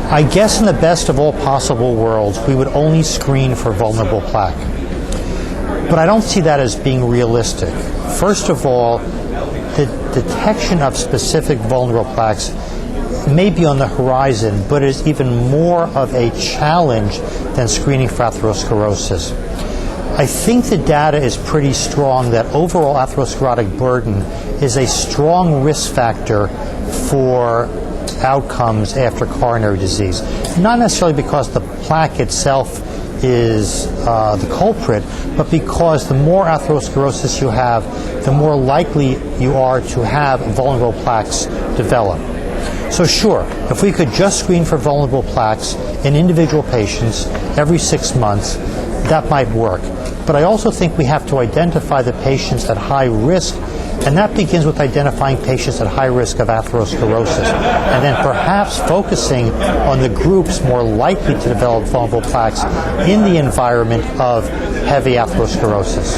I guess in the best of all possible worlds, we would only screen for vulnerable plaque. But I don't see that as being realistic. First of all, the detection of specific vulnerable plaques may be on the horizon, but is even more of a challenge than screening for atherosclerosis. I think the data is pretty strong that overall atherosclerotic burden is a strong risk factor for outcomes after coronary disease. Not necessarily because the plaque itself is the culprit, but because the more atherosclerosis you have, the more likely you are to have vulnerable plaques develop. So sure, if we could just screen for vulnerable plaques in individual patients every 6 months, that might work. But I also think we have to identify the patients at high risk, and that begins with identifying patients at high risk of atherosclerosis, and then perhaps focusing on the groups more likely to develop vulnerable plaques in the environment of heavy atherosclerosis.